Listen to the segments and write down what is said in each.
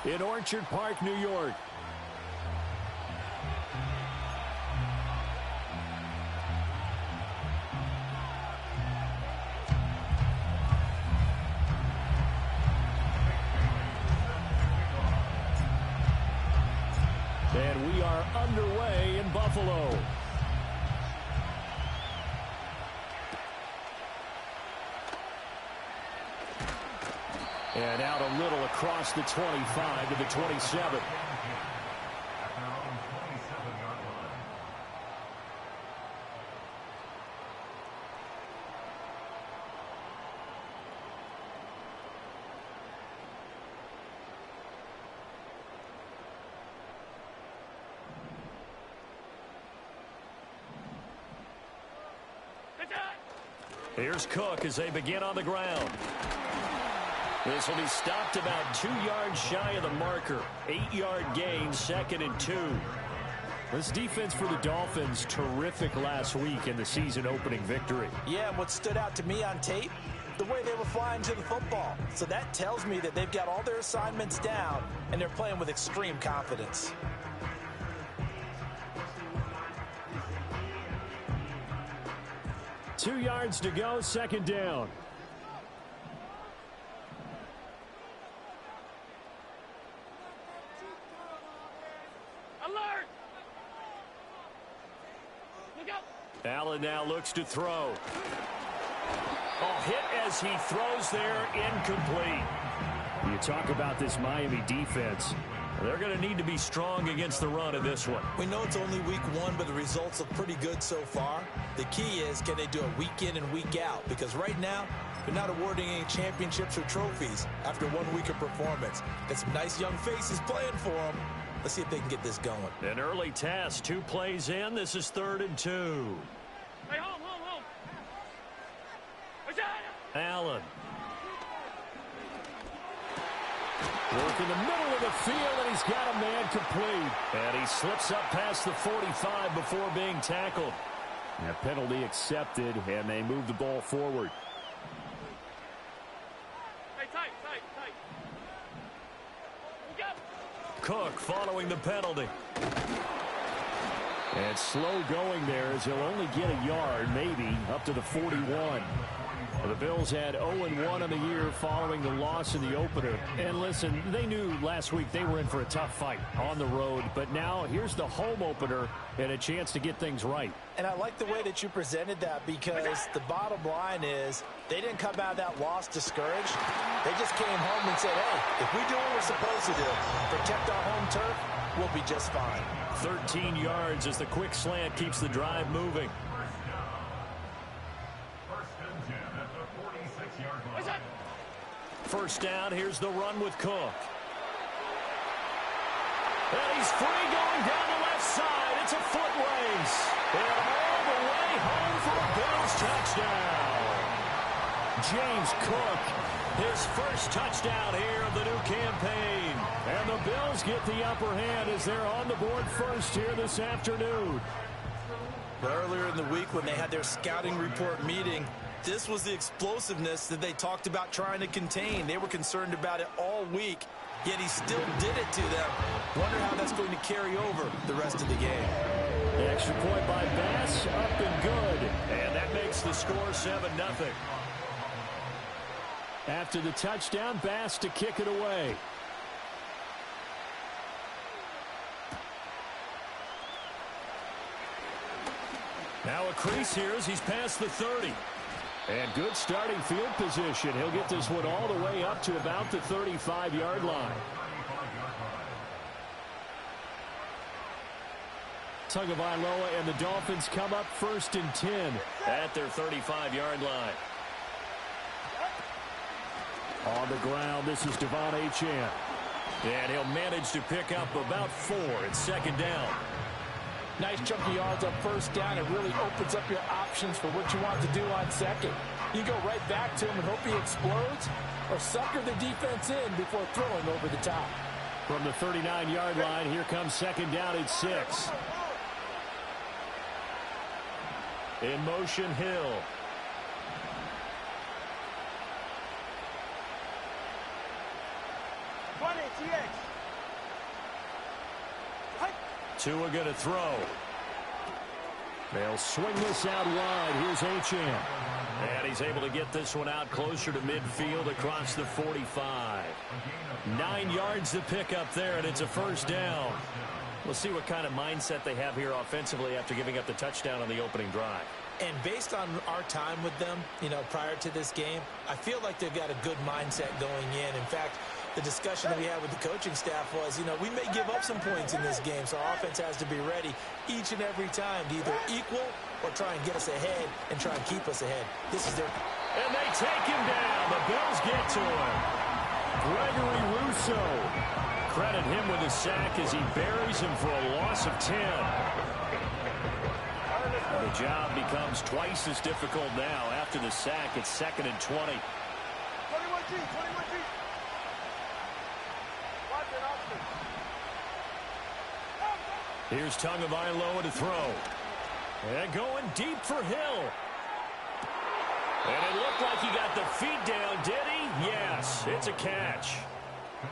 in Orchard Park, New York. And we are underway in Buffalo. And out a little across the 25 to the 27. Here's Cook as they begin on the ground. This will be stopped about 2 yards shy of the marker. 8-yard gain, 2nd and 2. This defense for the Dolphins, terrific last week in the season-opening victory. Yeah, what stood out to me on tape, the way they were flying to the football. So that tells me that they've got all their assignments down, and they're playing with extreme confidence. Two yards to go, 2nd down. Alert! Look out! Allen now looks to throw. Hit as he throws there, incomplete. You talk about this Miami defense. They're going to need to be strong against the run in this one. We know it's only week 1, but the results look pretty good so far. The key is, can they do it week in and week out? Because right now, they're not awarding any championships or trophies after 1 week of performance. Got some nice young faces playing for them. Let's see if they can get this going. An early task, 2 plays in. This is 3rd and 2. Hey, home. Allen. Work in the middle of the field, and he's got a man complete. And he slips up past the 45 before being tackled. A penalty accepted, and they move the ball forward. Hey, tight. Cook following the penalty. And slow going there as he'll only get a yard, maybe, up to the 41. The Bills had 0-1 on the year following the loss in the opener. And listen, they knew last week they were in for a tough fight on the road. But now here's the home opener and a chance to get things right. And I like the way that you presented that, because the bottom line is they didn't come out of that loss discouraged. They just came home and said, hey, if we do what we're supposed to do, protect our home turf, we'll be just fine. 13 yards as the quick slant keeps the drive moving. First down, here's the run with Cook. And he's free going down the left side. It's a foot race. And all the way home for a Bills touchdown. James Cook, his first touchdown here of the new campaign. And the Bills get the upper hand as they're on the board first here this afternoon. Earlier in the week when they had their scouting report meeting, this was the explosiveness that they talked about trying to contain. They were concerned about it all week, yet he still did it to them. Wonder how that's going to carry over the rest of the game. The extra point by Bass, up and good. And that makes the score 7-0. After the touchdown, Bass to kick it away. Now a crease here as he's past the 30. And good starting field position. He'll get this one all the way up to about the 35-yard line. Tagovailoa and the Dolphins come up 1st and 10 at their 35-yard line. On the ground, this is Devon Achane. And he'll manage to pick up about 4 at 2nd down. Nice chunky yards on first down. It really opens up your options for what you want to do on second. You go right back to him and hope he explodes, or sucker the defense in before throwing over the top. From the 39-yard line, here comes 2nd down at 6. In motion, Hill. Tua going to throw. They'll swing this out wide. Here's Achane. And he's able to get this one out closer to midfield across the 45. 9 yards to pick up there, and it's a first down. We'll see what kind of mindset they have here offensively after giving up the touchdown on the opening drive. And based on our time with them, prior to this game, I feel like they've got a good mindset going in. In fact, the discussion that we had with the coaching staff was, we may give up some points in this game, so our offense has to be ready each and every time to either equal or try and get us ahead and try and keep us ahead. This is their... And they take him down. The Bills get to him. Gregory Rousseau. Credit him with a sack as he buries him for a loss of 10. The job becomes twice as difficult now. After the sack, it's 2nd and 20. 21G. Here's Tagovailoa to throw. And going deep for Hill. And it looked like he got the feet down, did he? Yes, it's a catch.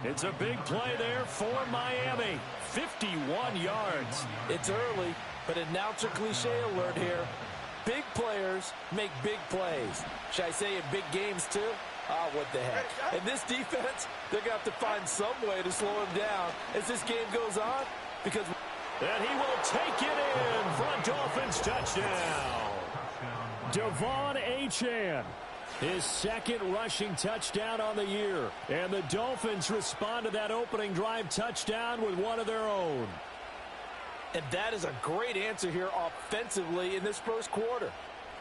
It's a big play there for Miami. 51 yards. It's early, but announcer cliche alert here. Big players make big plays. Should I say in big games too? What the heck. And this defense, they're going to have to find some way to slow him down as this game goes on. Because... And he will take it in for a Dolphins touchdown. Devon Achane, his 2nd rushing touchdown on the year. And the Dolphins respond to that opening drive touchdown with one of their own. And that is a great answer here offensively in this first quarter.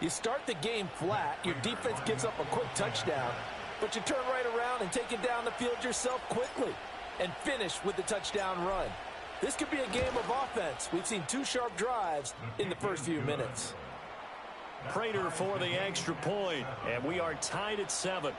You start the game flat, your defense gives up a quick touchdown, but you turn right around and take it down the field yourself quickly and finish with the touchdown run. This could be a game of offense. We've seen 2 sharp drives in the first few minutes. Prater for the extra point, and we are tied at 7.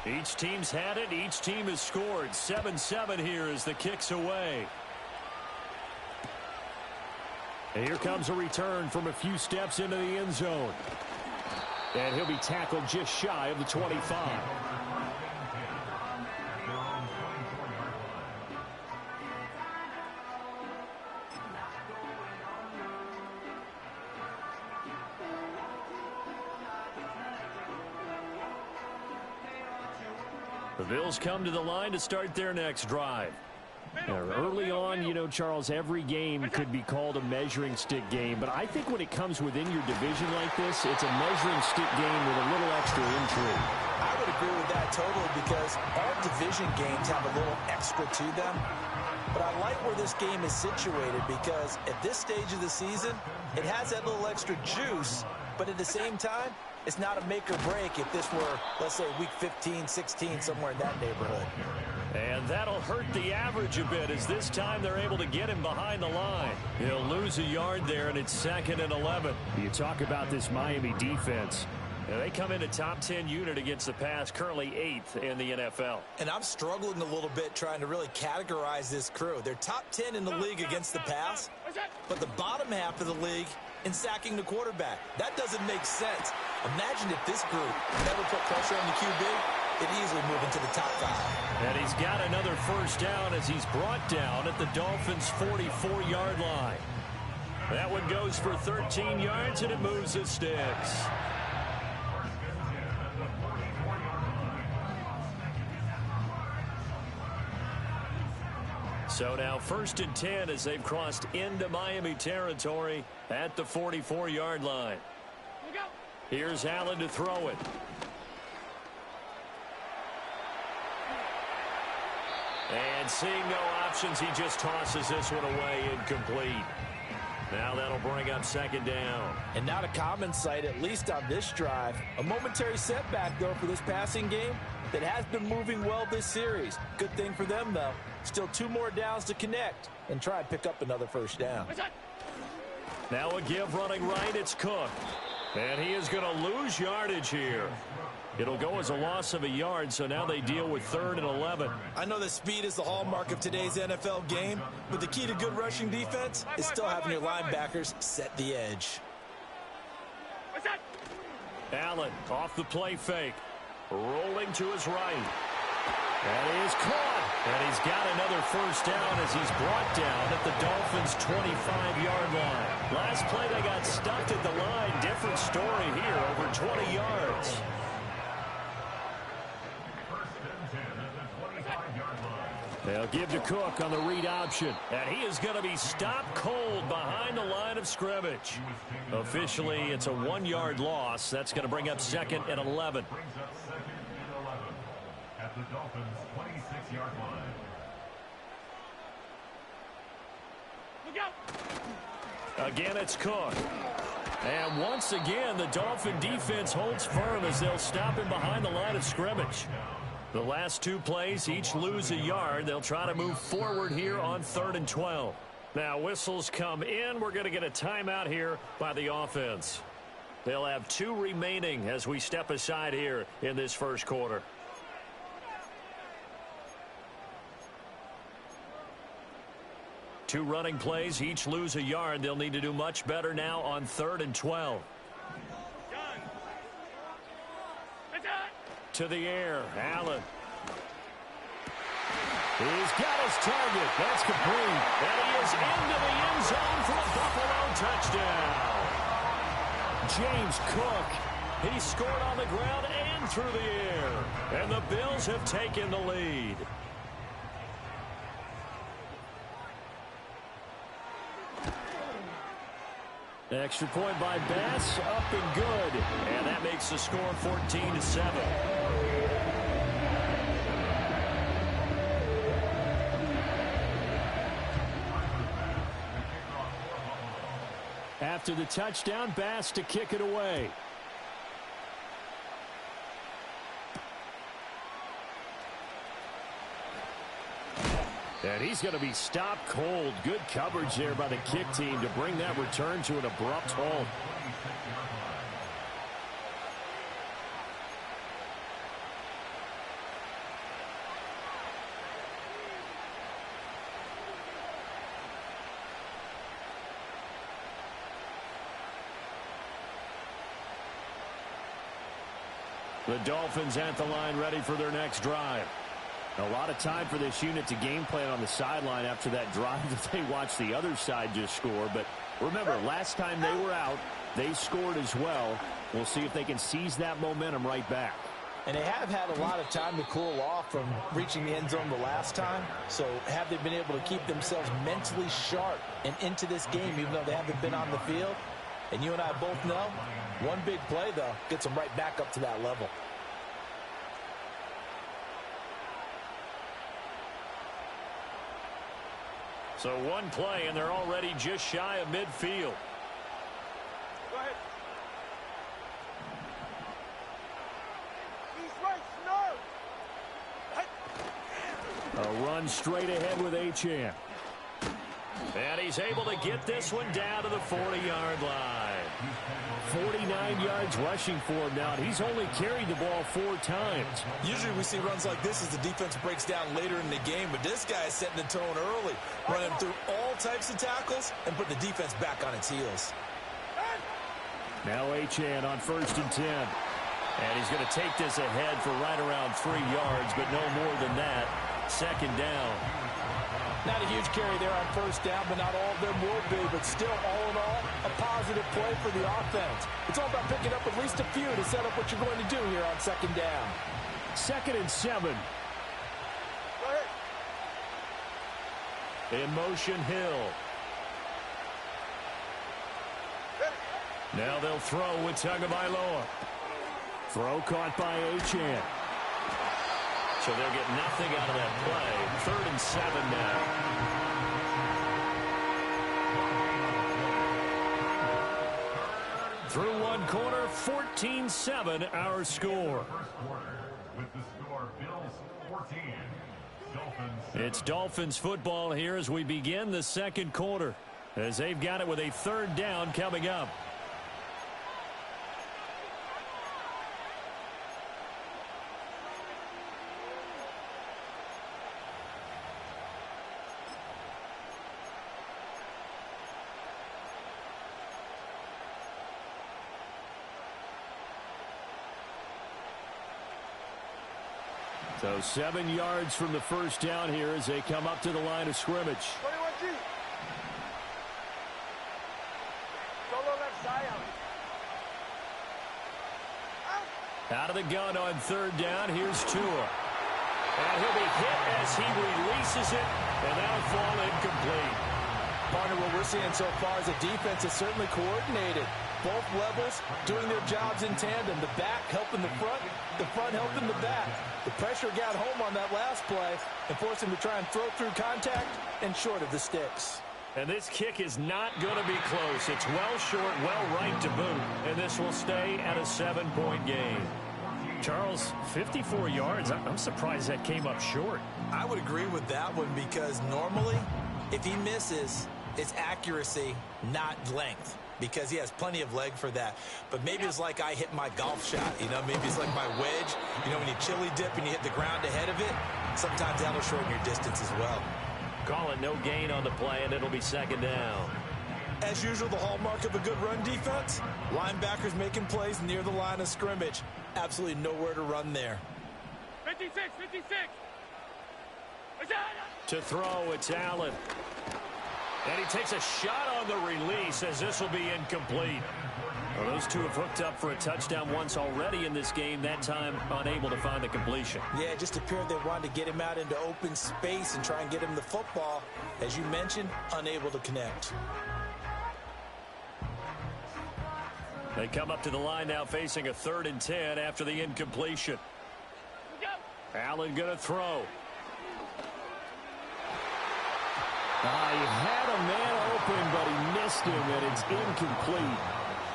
Each team's had it. Each team has scored. 7-7 here as the kick's away. And here comes a return from a few steps into the end zone. And he'll be tackled just shy of the 25. The Bills come to the line to start their next drive. Early on, Charles, every game could be called a measuring stick game. But I think when it comes within your division like this, it's a measuring stick game with a little extra intrigue. I would agree with that totally because all division games have a little extra to them. But I like where this game is situated because at this stage of the season, it has that little extra juice. But at the same time, it's not a make or break if this were, let's say, week 15, 16, somewhere in that neighborhood. And that'll hurt the average a bit as this time they're able to get him behind the line. He'll lose a yard there, and it's 2nd and 11. You talk about this Miami defense. They come in a top 10 unit against the pass, currently 8th in the NFL. And I'm struggling a little bit trying to really categorize this crew. They're top 10 in the league against the pass, but the bottom half of the league in sacking the quarterback. That doesn't make sense. Imagine if this group never put pressure on the QB, it'd easily move into the top 5. And he's got another first down as he's brought down at the Dolphins' 44-yard line. That one goes for 13 yards, and it moves the sticks. So now 1st and 10 as they've crossed into Miami territory at the 44-yard line. Here's Allen to throw it. And seeing no options, he just tosses this one away, incomplete. Now that'll bring up 2nd down. And not a common sight, at least on this drive. A momentary setback, though, for this passing game that has been moving well this series. Good thing for them, though. Still 2 more downs to connect and try and pick up another first down. Now a give running right, it's Cook. And he is going to lose yardage here. It'll go as a loss of a yard, so now they deal with 3rd and 11. I know that speed is the hallmark of today's NFL game, but the key to good rushing defense is still having your linebackers set the edge. Allen off the play fake. Rolling to his right. And he is caught. And he's got another first down as he's brought down at the Dolphins' 25-yard line. Last play they got stuffed at the line. Different story here, over 20 yards. They'll give to Cook on the read option. And he is going to be stopped cold behind the line of scrimmage. Officially, it's a 1-yard loss. That's going to bring up 2nd and 11. At the Dolphins' 26-yard line. Look out! Again, it's Cook. And once again, the Dolphin defense holds firm as they'll stop him behind the line of scrimmage. The last 2 plays each lose a yard. They'll try to move forward here on 3rd and 12. Now whistles come in. We're going to get a timeout here by the offense. They'll have 2 remaining as we step aside here in this first quarter. Two running plays, each lose a yard. They'll need to do much better now on 3rd and 12. To the air, Allen. He's got his target. That's complete. And he is into the end zone for a Buffalo touchdown. James Cook. He scored on the ground and through the air. And the Bills have taken the lead. Extra point by Bass, up and good. And that makes the score 14-7. After the touchdown, Bass to kick it away. And he's going to be stopped cold. Good coverage there by the kick team to bring that return to an abrupt halt. The Dolphins at the line ready for their next drive. A lot of time for this unit to game plan on the sideline after that drive that they watched the other side just score. But remember, last time they were out, they scored as well. We'll see if they can seize that momentum right back. And they have had a lot of time to cool off from reaching the end zone the last time. So have they been able to keep themselves mentally sharp and into this game even though they haven't been on the field? And you and I both know, one big play, though, gets them right back up to that level. So one play, and they're already just shy of midfield. Go ahead. He's right, no. A run straight ahead with Achane. And he's able to get this one down to the 40-yard line. 49 yards rushing for him now, and he's only carried the ball 4 times. Usually we see runs like this as the defense breaks down later in the game, but this guy is setting the tone early, running through all types of tackles and put the defense back on its heels. Now Achane on 1st and 10. And he's going to take this ahead for right around 3 yards, but no more than that. 2nd down. Not a huge carry there on 1st down, but not all of them will be. But still, all in all, a positive play for the offense. It's all about picking up at least a few to set up what you're going to do here on 2nd down. 2nd and 7. In motion, Hill. Now they'll throw with Tagovailoa. Throw caught by Achane. So they'll get nothing out of that play. 3rd and 7 now. Through one quarter, 14-7 our score. It's Dolphins football here as we begin the 2nd quarter, as they've got it with a 3rd down coming up. So 7 yards from the first down here as they come up to the line of scrimmage. 21G. Solo left side. Out of the gun on third down, here's Tua. And he'll be hit as he releases it, and that'll fall incomplete. Partner, what we're seeing so far is a defense is certainly coordinated. Both levels doing their jobs in tandem. The back helping the front helping the back. The pressure got home on that last play and forced him to try and throw through contact and short of the sticks. And this kick is not going to be close. It's well short, well right to boot. And this will stay at a 7-point game. Charles, 54 yards. I'm surprised that came up short. I would agree with that one because normally if he misses, it's accuracy, not length, because he has plenty of leg for that. But maybe it's like I hit my golf shot, you know, maybe it's like my wedge. You know, when you chili dip and you hit the ground ahead of it, sometimes that'll shorten your distance as well. Call it no gain on the play, and it'll be second down. As usual, the hallmark of a good run defense, linebackers making plays near the line of scrimmage. Absolutely nowhere to run there. 56. To throw, it's Allen. And he takes a shot on the release as this will be incomplete. Well, those two have hooked up for a touchdown once already in this game, that time unable to find the completion. Yeah, it just appeared they wanted to get him out into open space and try and get him the football. As you mentioned, unable to connect. They come up to the line now facing a 3rd and 10 after the incompletion. Allen going to throw. He had a man open, but he missed him, and it's incomplete.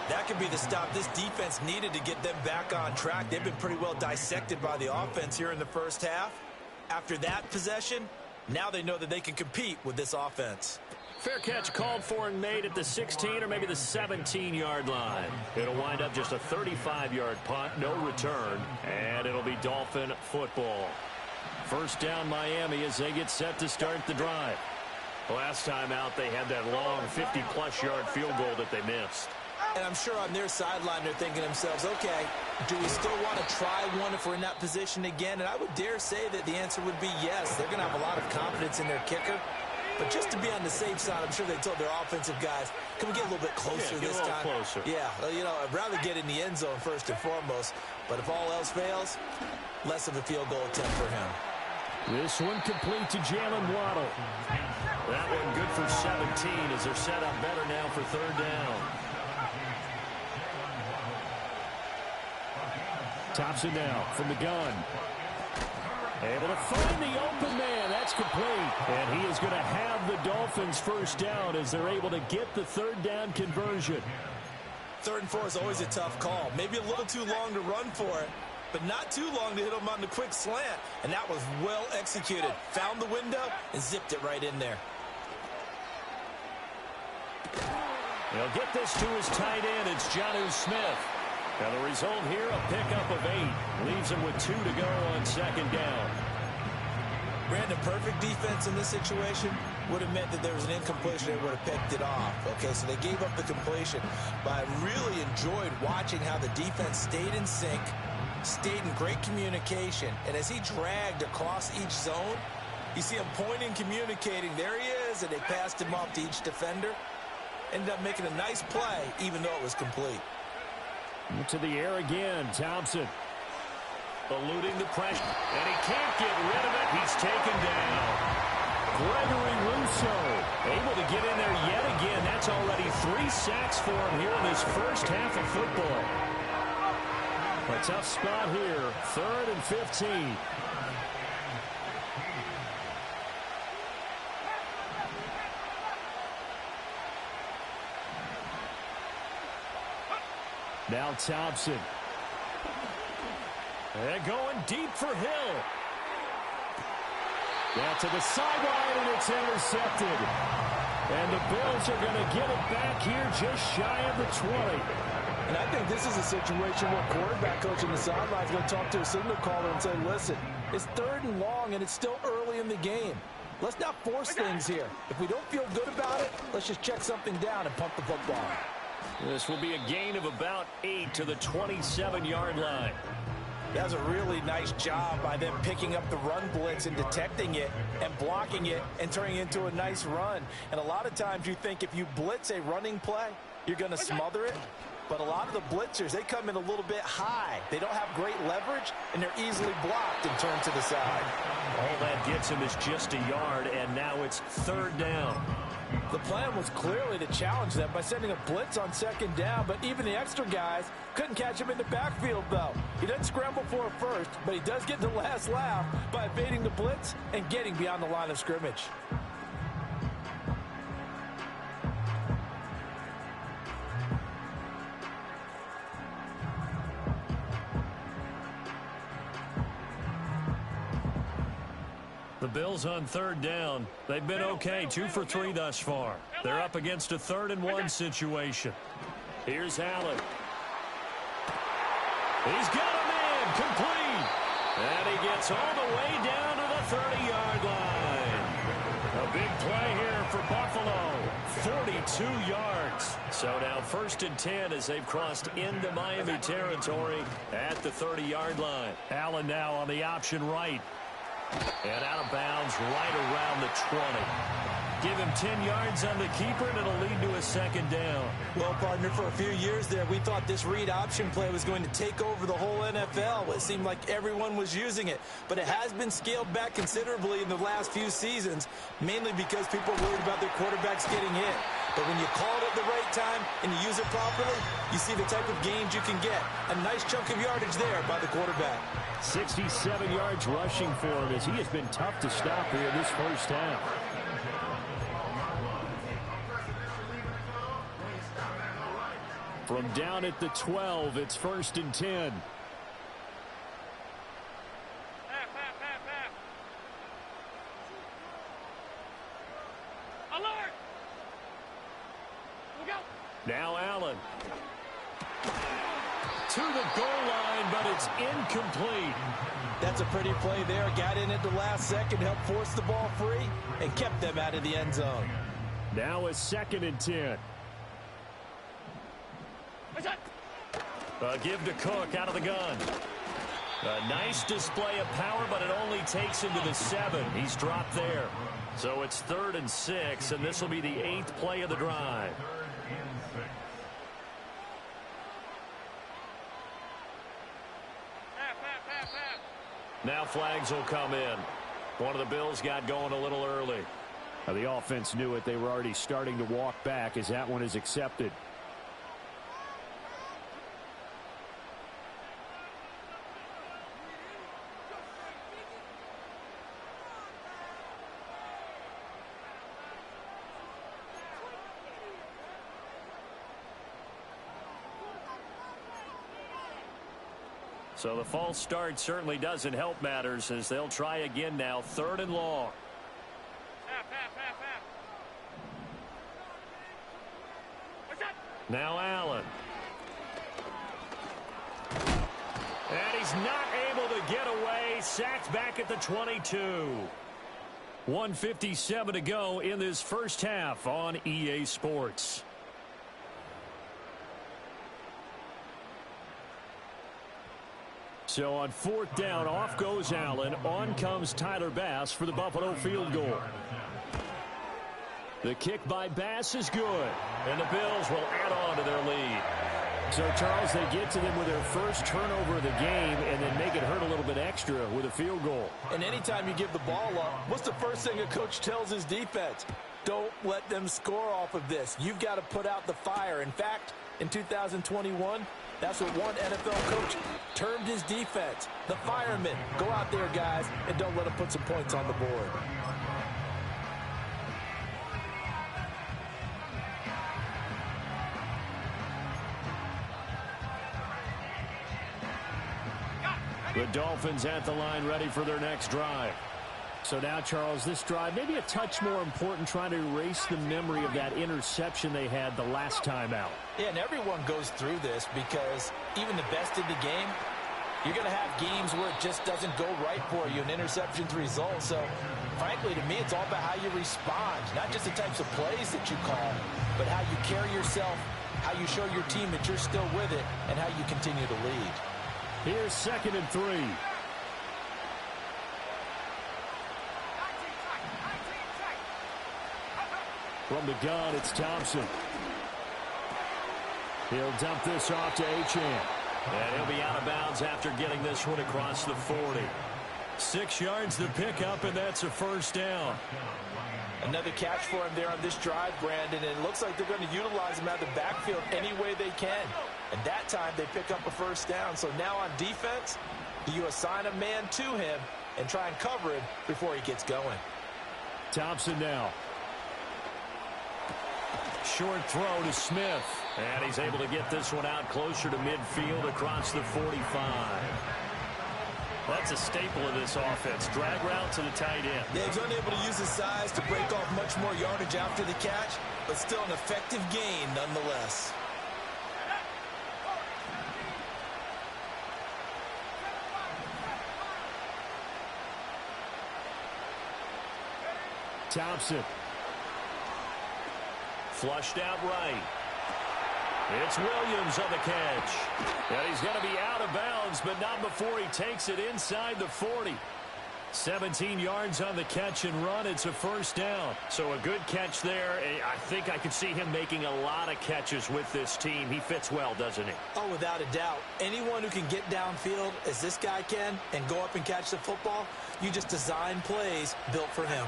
That could be the stop this defense needed to get them back on track. They've been pretty well dissected by the offense here in the first half. After that possession, now they know that they can compete with this offense. Fair catch called for and made at the 16 or maybe the 17-yard line. It'll wind up just a 35-yard punt, no return, and it'll be Dolphin football. First down Miami as they get set to start the drive. Last time out, they had that long 50-plus yard field goal that they missed. And I'm sure on their sideline, they're thinking to themselves, okay, do we still want to try one if we're in that position again? And I would dare say that the answer would be yes. They're going to have a lot of confidence in their kicker. But just to be on the safe side, I'm sure they told their offensive guys, can we get a little bit closer this time? Closer. Yeah, you know, I'd rather get in the end zone first and foremost. But if all else fails, less of a field goal attempt for him. This one complete to Jalen Waddle. That one good for 17 as they're set up better now for 3rd down. Thompson now from the gun. Able to find the open man. That's complete. And he is going to have the Dolphins first down as they're able to get the 3rd down conversion. 3rd and 4 is always a tough call. Maybe a little too long to run for it, but not too long to hit him on the quick slant. And that was well executed. Found the window and zipped it right in there. He'll get this to his tight end. It's Jonnu Smith. And the result here, a pickup of 8. Leaves him with 2 to go on 2nd down. Brandon, perfect defense in this situation would have meant that there was an incompletion. They would have picked it off. Okay, so they gave up the completion. But I really enjoyed watching how the defense stayed in sync, stayed in great communication. And as he dragged across each zone, you see him pointing, communicating. There he is, and they passed him off to each defender. Ended up making a nice play, even though it was complete. To the air again, Thompson. Eluding the pressure, and he can't get rid of it. He's taken down. Gregory Rousseau able to get in there yet again. That's already 3 sacks for him here in this first half of football. A tough spot here, 3rd and 15. Now Thompson. And going deep for Hill. Down to the sideline, and it's intercepted. And the Bills are going to get it back here just shy of the 20. And I think this is a situation where quarterback coach on the sideline is going to talk to a signal caller and say, listen, it's 3rd and long, and it's still early in the game. Let's not force things here. If we don't feel good about it, let's just check something down and pump the football. This will be a gain of about 8 to the 27-yard line. That was a really nice job by them picking up the run blitz and detecting it and blocking it and turning it into a nice run. And a lot of times you think if you blitz a running play, you're going to smother it. But a lot of the blitzers, they come in a little bit high. They don't have great leverage, and they're easily blocked and turned to the side. All that gets him is just a yard, and now it's third down. The plan was clearly to challenge them by sending a blitz on second down, but even the extra guys couldn't catch him in the backfield, though. He doesn't scramble for it first, but he does get the last laugh by evading the blitz and getting beyond the line of scrimmage. The Bills on third down. They've been okay, 2 for 3 thus far. They're up against a 3rd-and-1 situation. Here's Allen. He's got him in, complete. And he gets all the way down to the 30-yard line. A big play here for Buffalo. 42 yards. So now 1st and 10 as they've crossed into Miami territory at the 30-yard line. Allen now on the option right. And out of bounds right around the 20. Give him 10 yards on the keeper, and it'll lead to a 2nd down. Well, partner, for a few years there, we thought this read option play was going to take over the whole NFL. It seemed like everyone was using it. But it has been scaled back considerably in the last few seasons, mainly because people are worried about their quarterbacks getting hit. But when you call it at the right time and you use it properly, you see the type of gains you can get. A nice chunk of yardage there by the quarterback. 67 yards rushing for him as he has been tough to stop here in this first half. From down at the 12, it's 1st and 10. Alert! Look out! Now Allen. To the goal line, but it's incomplete. That's a pretty play there. Got in at the last second, helped force the ball free, and kept them out of the end zone. Now a 2nd and 10. Give to Cook out of the gun. A nice display of power, but it only takes him to the 7. He's dropped there. So it's 3rd and 6, and this will be the 8th play of the drive. Now flags will come in. One of the Bills got going a little early. Now the offense knew it. They were already starting to walk back as that one is accepted. So the false start certainly doesn't help matters as they'll try again now. 3rd and long. Now Allen. And he's not able to get away. Sacked back at the 22. 1:57 to go in this first half on EA Sports. So on 4th down, off goes Allen. On comes Tyler Bass for the Buffalo field goal. The kick by Bass is good. And the Bills will add on to their lead. So, Charles, they get to them with their first turnover of the game and then make it hurt a little bit extra with a field goal. And anytime you give the ball up, what's the first thing a coach tells his defense? Don't let them score off of this. You've got to put out the fire. In fact, in 2021, that's what one NFL coach termed his defense. The firemen. Go out there, guys, and don't let them put some points on the board. The Dolphins at the line ready for their next drive. So now, Charles, this drive maybe a touch more important, trying to erase the memory of that interception they had the last time out. Yeah, and everyone goes through this because even the best in the game, you're going to have games where it just doesn't go right for you, an interception's result. So, frankly, to me, it's all about how you respond, not just the types of plays that you call, but how you carry yourself, how you show your team that you're still with it, and how you continue to lead. Here's 2nd and 3. From the gun, it's Thompson. He'll dump this off to Achane. And he'll be out of bounds after getting this one across the 40. 6 yards to pick up, and that's a first down. Another catch for him there on this drive, Brandon, and it looks like they're going to utilize him out of the backfield any way they can. And that time they pick up a first down. So now on defense, you assign a man to him and try and cover him before he gets going. Thompson now. Short throw to Smith. And he's able to get this one out closer to midfield across the 45. That's a staple of this offense. Drag route to the tight end. Yeah, he's unable to use his size to break off much more yardage after the catch, but still an effective gain nonetheless. Thompson. Flushed out right. It's Williams on the catch. And he's going to be out of bounds, but not before he takes it inside the 40. 17 yards on the catch and run. It's a first down. So a good catch there. I think I could see him making a lot of catches with this team. He fits well, doesn't he? Oh, without a doubt. Anyone who can get downfield, as this guy can, and go up and catch the football, you just design plays built for him.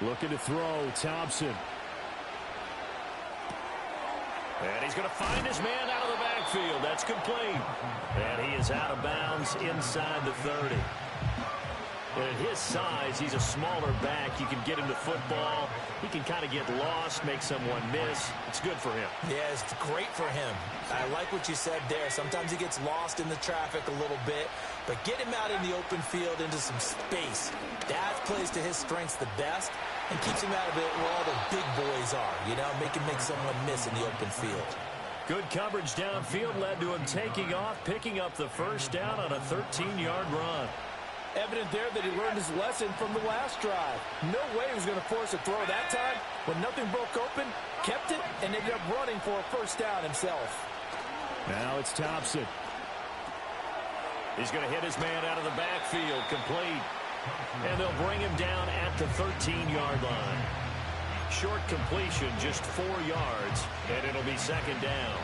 Looking to throw, Thompson. And he's going to find his man out of the backfield. That's complete. And he is out of bounds inside the 30. And at his size, he's a smaller back. You can get him the football. He can kind of get lost, make someone miss. It's good for him. Yeah, it's great for him. I like what you said there. Sometimes he gets lost in the traffic a little bit, but get him out in the open field into some space. That plays to his strengths the best and keeps him out of it where all the big boys are, you know, make someone miss in the open field. Good coverage downfield led to him taking off, picking up the first down on a 13-yard run. Evident there that he learned his lesson from the last drive. No way he was going to force a throw that time. When nothing broke open, kept it, and ended up running for a first down himself. Now it's Thompson. He's going to hit his man out of the backfield, complete. And they'll bring him down at the 13-yard line. Short completion, just 4 yards, and it'll be second down.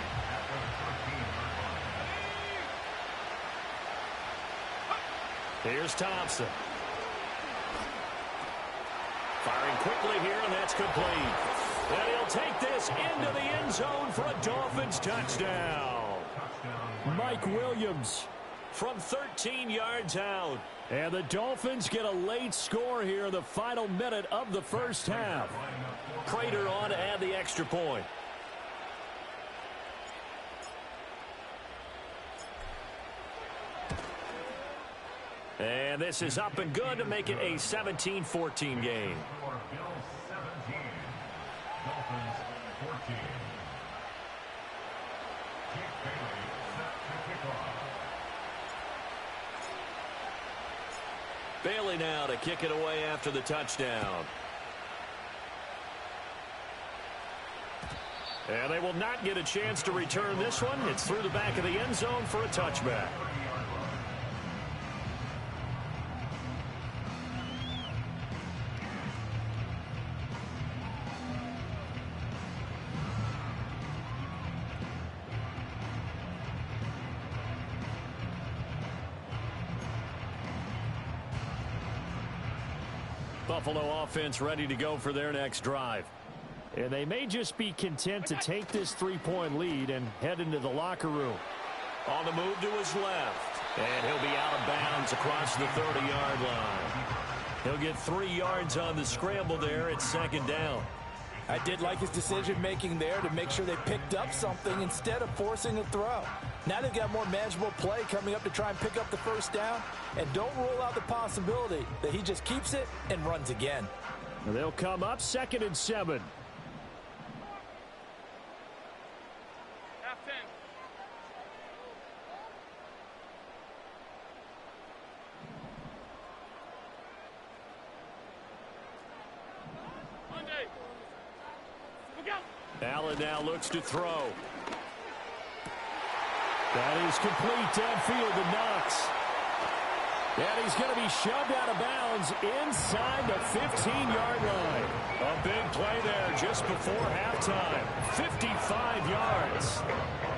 Here's Thompson. Firing quickly here, and that's complete. And he'll take this into the end zone for a Dolphins touchdown. Mike Williams from 13 yards out. And the Dolphins get a late score here in the final minute of the first half. Prater on to add the extra point. And this is up and good to make it a 17-14 game. Bailey now to kick it away after the touchdown. And they will not get a chance to return this one. It's through the back of the end zone for a touchback. Buffalo offense ready to go for their next drive. And they may just be content to take this 3-point lead and head into the locker room. On the move to his left. And he'll be out of bounds across the 30-yard line. He'll get 3 yards on the scramble there at second down. I did like his decision-making there to make sure they picked up something instead of forcing a throw. Now they've got more manageable play coming up to try and pick up the first down. And don't rule out the possibility that he just keeps it and runs again. They'll come up 2nd and 7. Allen now looks to throw. That is complete downfield to Knox. And he's going to be shoved out of bounds inside the 15-yard line. A big play there just before halftime. 55 yards.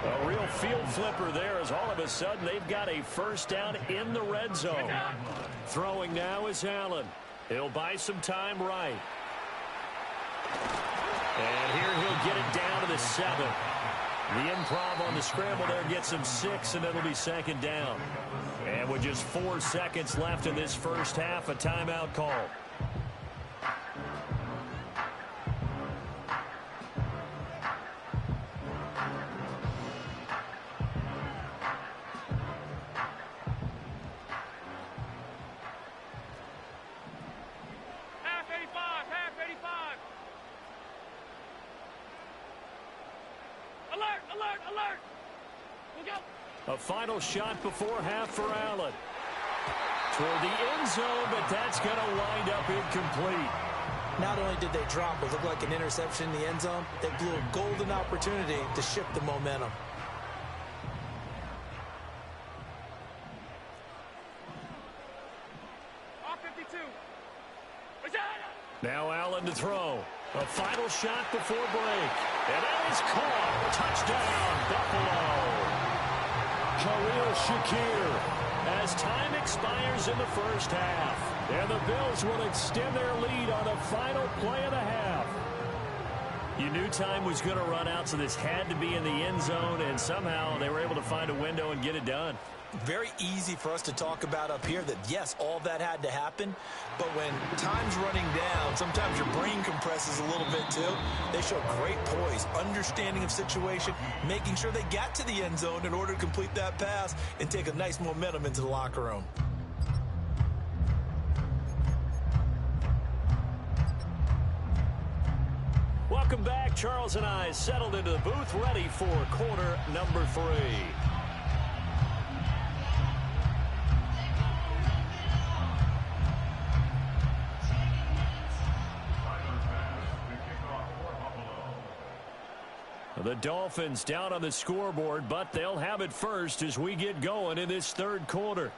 A real field flipper there as all of a sudden they've got a first down in the red zone. Throwing now is Allen. He'll buy some time right. And here he'll get it down to the 7. The improv on the scramble there gets him 6, and it'll be second down. And with just 4 seconds left in this first half, a timeout call. Half 85, half 85. Alert, alert, alert. Look out. A final shot before half for Allen. Toward the end zone, but that's going to wind up incomplete. Not only did they drop what looked like an interception in the end zone, they blew a golden opportunity to shift the momentum. R52. Now Allen to throw. A final shot before break. And that is caught. Touchdown, Buffalo. Khalil Shakir as time expires in the first half. And the Bills will extend their lead on the final play of the half. You knew time was going to run out, so this had to be in the end zone, and somehow they were able to find a window and get it done. Very easy for us to talk about up here that, yes, all that had to happen, but when time's running down, sometimes your brain compresses a little bit too. They show great poise, understanding of situation, making sure they got to the end zone in order to complete that pass and take a nice momentum into the locker room. Welcome back. Charles and I settled into the booth, ready for quarter number 3. The Dolphins down on the scoreboard, but they'll have it first as we get going in this third quarter.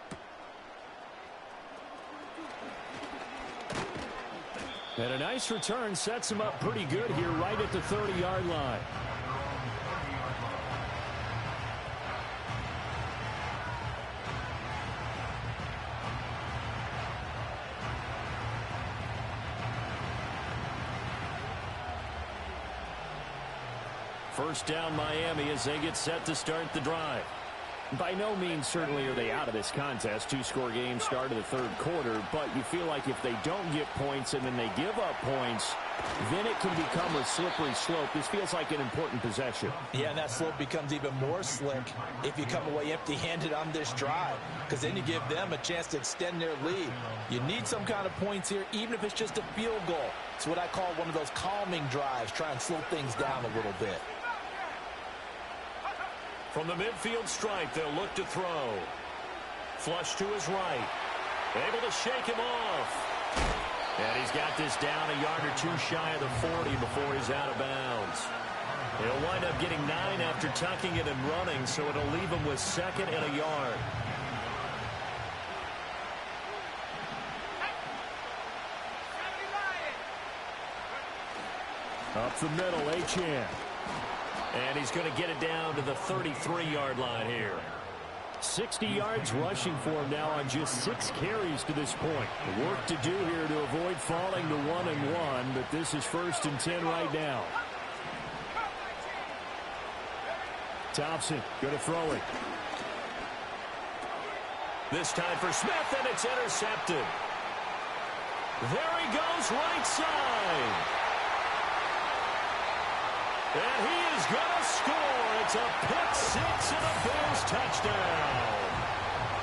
And a nice return sets him up pretty good here right at the 30-yard line. First down Miami as they get set to start the drive. By no means certainly are they out of this contest. 2-score game start of the third quarter, but you feel like if they don't get points and then they give up points, then it can become a slippery slope. This feels like an important possession. Yeah, and that slope becomes even more slick if you come away empty-handed on this drive, because then you give them a chance to extend their lead. You need some kind of points here, even if it's just a field goal. It's what I call one of those calming drives, try and slow things down a little bit. From the midfield stripe, they'll look to throw. Flush to his right. Able to shake him off. And he's got this down a yard or two shy of the 40 before he's out of bounds. He'll wind up getting 9 after tucking it and running, so it'll leave him with 2nd and a yard. Up the middle, Achane. And he's going to get it down to the 33-yard line here. 60 yards rushing for him now on just 6 carries to this point. Work to do here to avoid falling to 1-1, but this is 1st and 10 right now. Thompson going to throw it. This time for Smith, and it's intercepted. There he goes, right side. And he is going to score. It's a pick 6 and a Bills touchdown.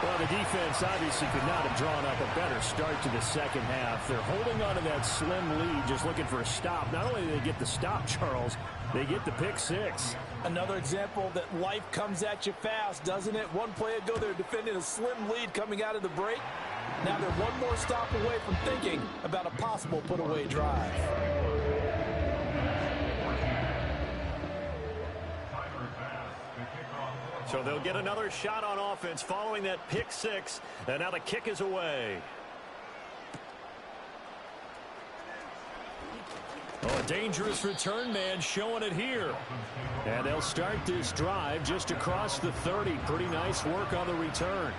Well, the defense obviously could not have drawn up a better start to the second half. They're holding on to that slim lead, just looking for a stop. Not only do they get the stop, Charles, they get the pick 6. Another example that life comes at you fast, doesn't it? One play ago, they're defending a slim lead coming out of the break. Now they're one more stop away from thinking about a possible put-away drive. So they'll get another shot on offense following that pick six. And now the kick is away. Oh, a dangerous return man showing it here. And they'll start this drive just across the 30. Pretty nice work on the return.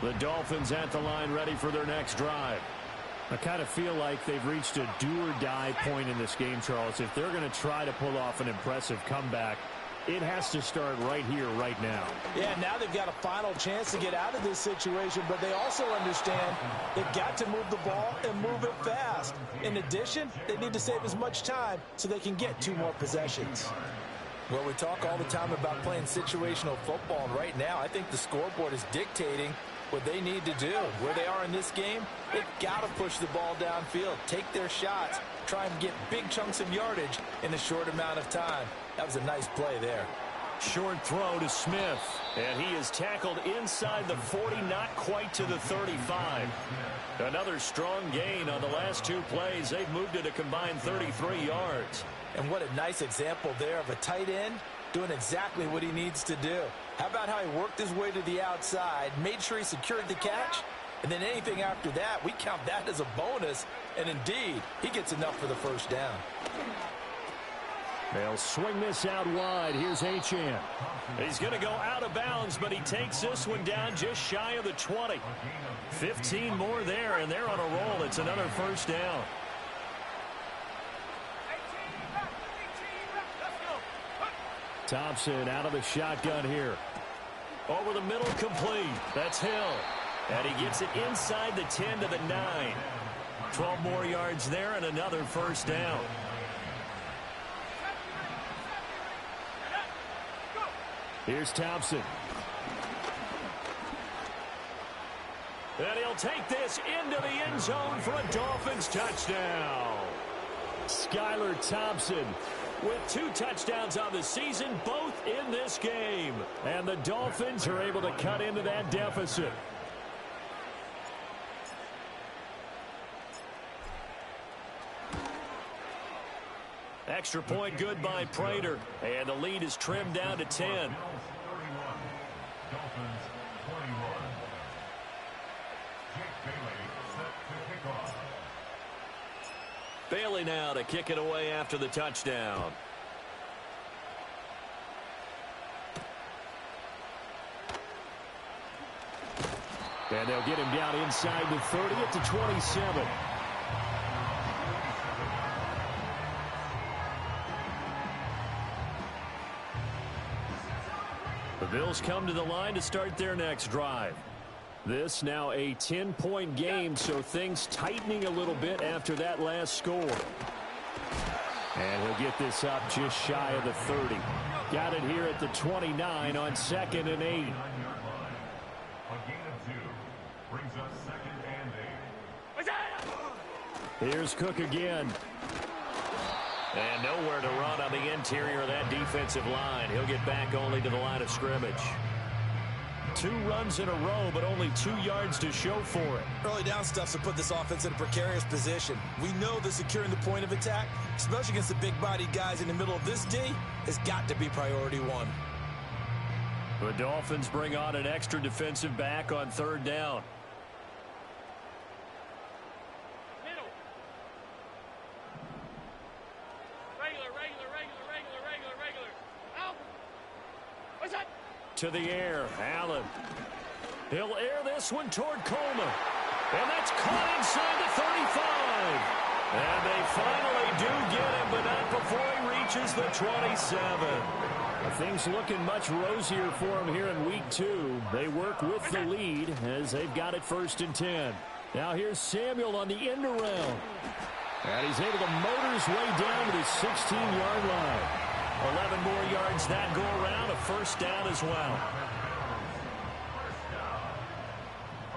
The Dolphins at the line ready for their next drive. I kind of feel like they've reached a do-or-die point in this game, Charles. If they're going to try to pull off an impressive comeback, it has to start right here, right now. Yeah, now they've got a final chance to get out of this situation, but they also understand they've got to move the ball and move it fast. In addition, they need to save as much time so they can get 2 more possessions. Well, we talk all the time about playing situational football, and right now I think the scoreboard is dictating what they need to do. Where they are in this game, they've got to push the ball downfield, take their shots, try and get big chunks of yardage in a short amount of time. That was a nice play there. Short throw to Smith, and he is tackled inside the 40, not quite to the 35. Another strong gain on the last 2 plays. They've moved it a combined 33 yards. And what a nice example there of a tight end doing exactly what he needs to do. How about how he worked his way to the outside, made sure he secured the catch, and then anything after that, we count that as a bonus. And indeed, he gets enough for the first down. They'll swing this out wide. Here's Achane. He's going to go out of bounds, but he takes this one down just shy of the 20. 15 more there, and they're on a roll. It's another first down. Thompson out of the shotgun here. Over the middle, complete. That's Hill. And he gets it inside the 10 to the 9. 12 more yards there and another first down. Here's Thompson. And he'll take this into the end zone for a Dolphins touchdown. Skylar Thompson with 2 touchdowns on the season, both in this game. And the Dolphins are able to cut into that deficit. Extra point good by Prater. And the lead is trimmed down to 10. Dolphins 21. Jake Bailey set to kick off. Bailey now to kick it away after the touchdown. And they'll get him down inside the 30 at the 27. The Bills come to the line to start their next drive. This now a 10-point game, so things tightening a little bit after that last score. And he'll get this up just shy of the 30. Got it here at the 29 on 2nd and 8. 9-yard line. A gain of 2 brings up 2nd and 8. Here's Cook again. And nowhere to run on the interior of that defensive line. He'll get back only to the line of scrimmage. 2 runs in a row, but only 2 yards to show for it. Early down stuff to put this offense in a precarious position. We know that securing the point of attack, especially against the big-bodied guys in the middle of this D, has got to be priority 1. The Dolphins bring on an extra defensive back on 3rd down. Middle. Regular. Out. What's that? To the air, Allen. He'll air this one toward Coleman. And that's caught inside the 35. And they finally do get him, but not before he reaches the 27. Things looking much rosier for him here in week 2. They work with the lead as they've got it 1st and 10. Now here's Samuel on the end around. And he's able to motor his way down to the 16-yard line. 11 more yards that go around, a first down as well.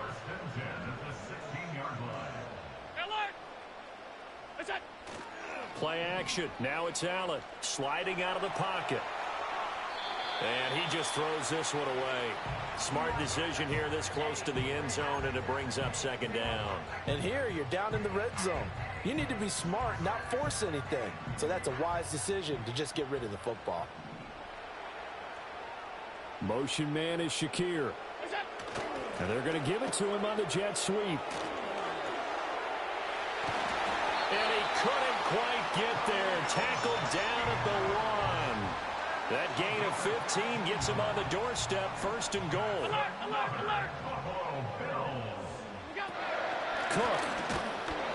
First and 10 at the 16-yard line. Alert. What's that? Play action. Now it's Allen sliding out of the pocket. And he just throws this one away. Smart decision here this close to the end zone, and it brings up second down. And here you're down in the red zone. You need to be smart, not force anything. So that's a wise decision to just get rid of the football. Motion man is Shakir. And they're going to give it to him on the jet sweep. And he couldn't quite get there. Tackled down at the 1. That gain of 15 gets him on the doorstep, first and goal. Alert! Cook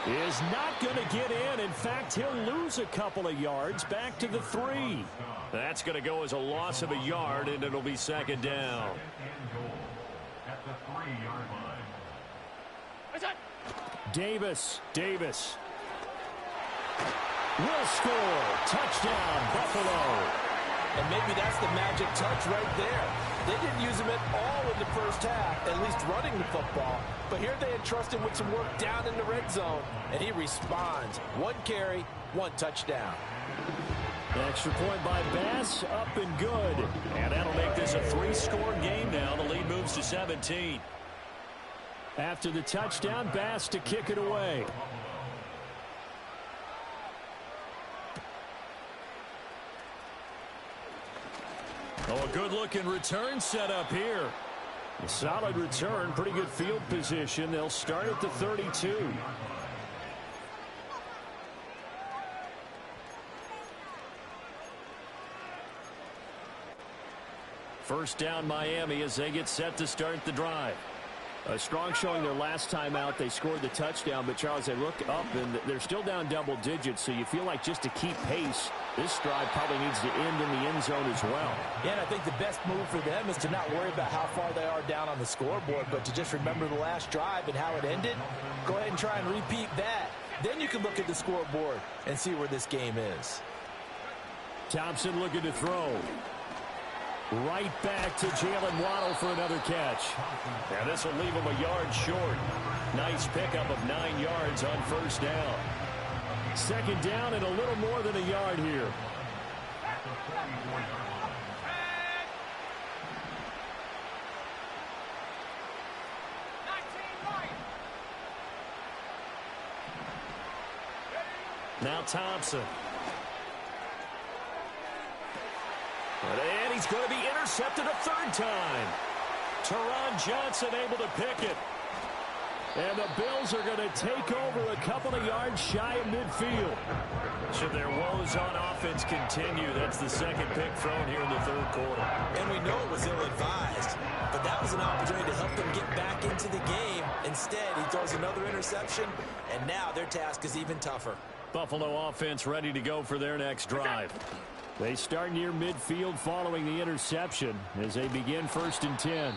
is not going to get in. In fact, he'll lose a couple of yards back to the 3. That's going to go as a loss of a yard, and it'll be second down. At the 3-yard line. Davis will score. Touchdown, Buffalo. And maybe that's the magic touch right there. They didn't use him at all in the first half, at least running the football. But here they entrust him with some work down in the red zone, and he responds. 1 carry, 1 touchdown. Extra point by Bass, up and good. And that'll make this a 3-score game now. The lead moves to 17. After the touchdown, Bass to kick it away. Oh, a good-looking return set up here. A solid return, pretty good field position. They'll start at the 32. First down, Miami, as they get set to start the drive. A strong showing their last time out. They scored the touchdown, but Charles, they look up and they're still down double digits, so you feel like just to keep pace, this drive probably needs to end in the end zone as well. Yeah, and I think the best move for them is to not worry about how far they are down on the scoreboard, but to just remember the last drive and how it ended. Go ahead and try and repeat that. Then you can look at the scoreboard and see where this game is. Thompson looking to throw. Right back to Jalen Waddle for another catch. And this will leave him a yard short. Nice pickup of 9 yards on first down. Second down and a little more than a yard here. Now Thompson. And he's going to be intercepted a 3rd time. Teron Johnson able to pick it. And the Bills are going to take over a couple of yards shy of midfield. Should their woes on offense continue, that's the second pick thrown here in the 3rd quarter. And we know it was ill-advised, but that was an opportunity to help them get back into the game. Instead, he throws another interception, and now their task is even tougher. Buffalo offense ready to go for their next drive. They start near midfield following the interception as they begin 1st and 10.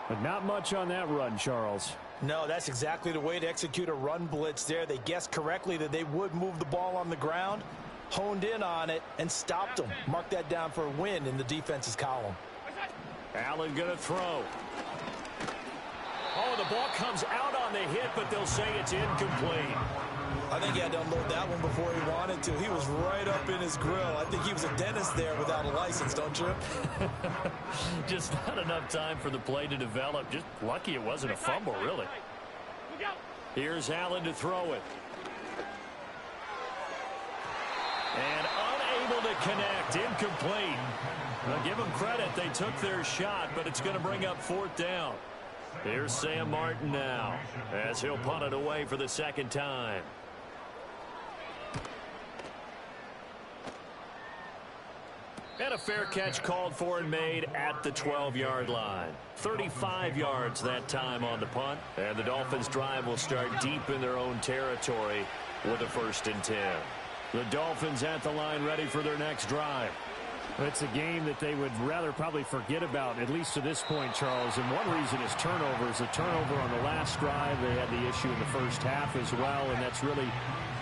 But not much on that run, Charles. No, that's exactly the way to execute a run blitz there. They guessed correctly that they would move the ball on the ground, honed in on it, and stopped them. Mark that down for a win in the defense's column. Allen going to throw. Oh, the ball comes out on the hit, but they'll say it's incomplete. I think he had to unload that one before he wanted to. He was right up in his grill. I think he was a dentist there without a license, don't you? Just not enough time for the play to develop. Just lucky it wasn't a fumble, really. Here's Allen to throw it. And unable to connect. Incomplete. Now give them credit. They took their shot, but it's going to bring up 4th down. Here's Sam Martin now as he'll punt it away for the 2nd time. And a fair catch called for and made at the 12-yard line. 35 yards that time on the punt. And the Dolphins' drive will start deep in their own territory with a 1st and 10. The Dolphins at the line ready for their next drive. It's a game that they would rather probably forget about, at least to this point, Charles. And one reason is turnovers. A turnover on the last drive. They had the issue in the first half as well, and that's really,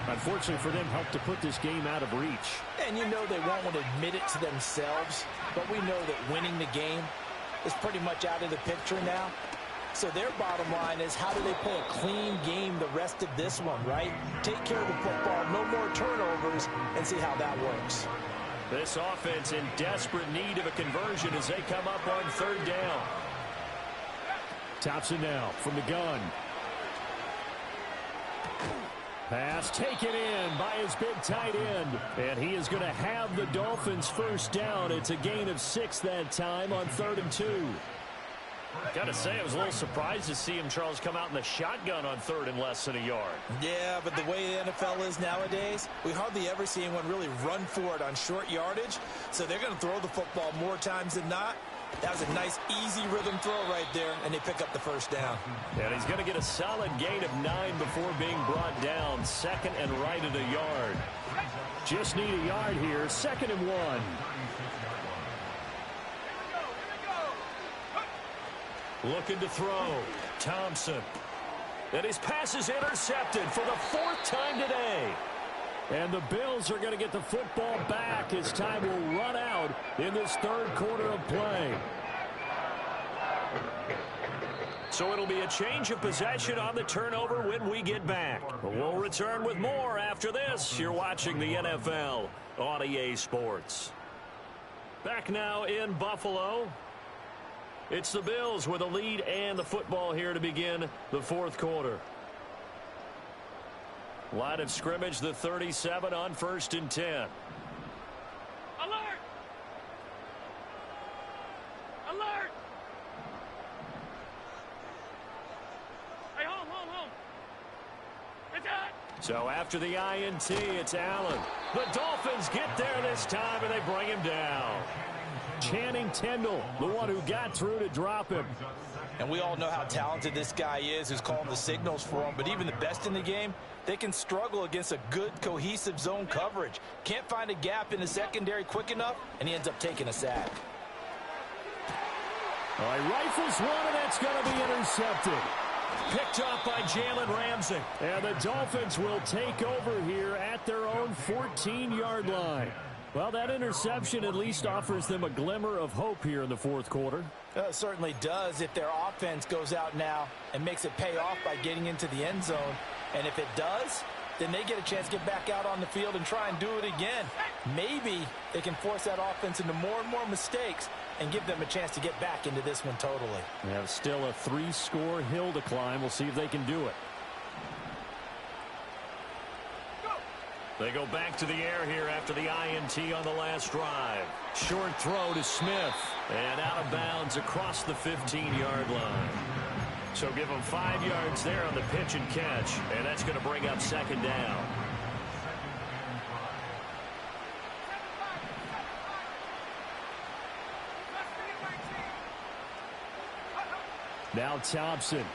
unfortunately for them, helped to put this game out of reach. And you know they won't want to admit it to themselves, but we know that winning the game is pretty much out of the picture now. So their bottom line is, how do they play a clean game the rest of this one, right? Take care of the football, no more turnovers, and see how that works. This offense in desperate need of a conversion as they come up on third down. Thompson now from the gun. Pass taken in by his big tight end. And he is going to have the Dolphins first down. It's a gain of 6 that time on 3rd and 2. Got to say, I was a little surprised to see him, Charles, come out in the shotgun on 3rd and less than a yard. Yeah, but the way the NFL is nowadays, we hardly ever see anyone really run for it on short yardage. So they're going to throw the football more times than not. That was a nice, easy rhythm throw right there, and they pick up the first down. And he's going to get a solid gain of 9 before being brought down. 2nd and right at a yard. Just need a yard here. 2nd and 1. Looking to throw. Thompson. And his pass is intercepted for the 4th time today. And the Bills are going to get the football back as time will run out in this 3rd quarter of play. So it'll be a change of possession on the turnover when we get back. We'll return with more after this. You're watching the NFL on EA Sports. Back now in Buffalo. It's the Bills with a lead and the football here to begin the 4th quarter. Line of scrimmage, the 37 on 1st and 10. Alert! Alert! Hey, home. It's out! So after the INT, it's Allen. The Dolphins get there this time, and they bring him down. Channing Tindall, the one who got through to drop him. And we all know how talented this guy is who's calling the signals for him. But even the best in the game, they can struggle against a good, cohesive zone coverage. Can't find a gap in the secondary quick enough, and he ends up taking a sack. All right, rifles one, and that's going to be intercepted. Picked up by Jalen Ramsey. And the Dolphins will take over here at their own 14-yard line. Well, that interception at least offers them a glimmer of hope here in the 4th quarter. It certainly does if their offense goes out now and makes it pay off by getting into the end zone. And if it does, then they get a chance to get back out on the field and try and do it again. Maybe they can force that offense into more and more mistakes and give them a chance to get back into this one totally. They have still a 3-score hill to climb. We'll see if they can do it. They go back to the air here after the INT on the last drive. Short throw to Smith. And out of bounds across the 15-yard line. So give them 5 yards there on the pitch and catch. And that's going to bring up 2nd down. Now Thompson.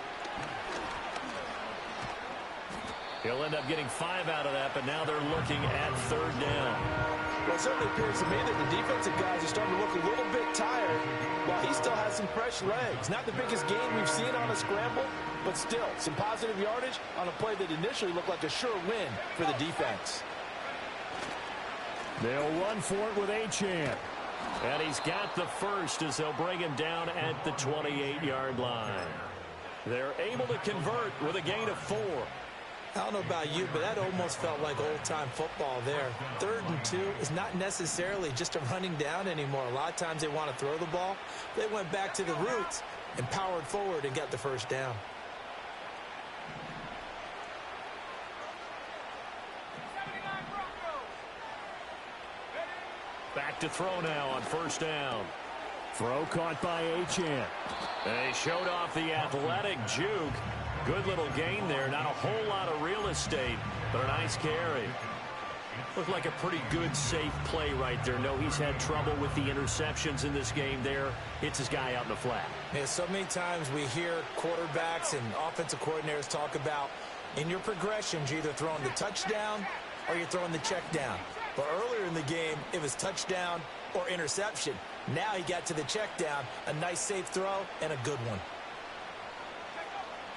He'll end up getting 5 out of that, but now they're looking at 3rd down. Well, it certainly appears to me that the defensive guys are starting to look a little bit tired while he still has some fresh legs. Not the biggest gain we've seen on a scramble, but still some positive yardage on a play that initially looked like a sure win for the defense. They'll run for it with Achane. And he's got the first as they'll bring him down at the 28-yard line. They're able to convert with a gain of 4. I don't know about you, but that almost felt like old-time football there. 3rd and 2 is not necessarily just a running down anymore. A lot of times they want to throw the ball. They went back to the roots and powered forward and got the first down. Back to throw now on 1st down. Throw caught by Achane. They showed off the athletic juke. Good little gain there. Not a whole lot of real estate, but a nice carry. Looked like a pretty good, safe play right there. No, he's had trouble with the interceptions in this game there. Hits his guy out in the flat. Yeah, so many times we hear quarterbacks and offensive coordinators talk about in your progressions, you're either throwing the touchdown or you're throwing the check down. But earlier in the game, it was touchdown or interception. Now he got to the check down, a nice safe throw, and a good one.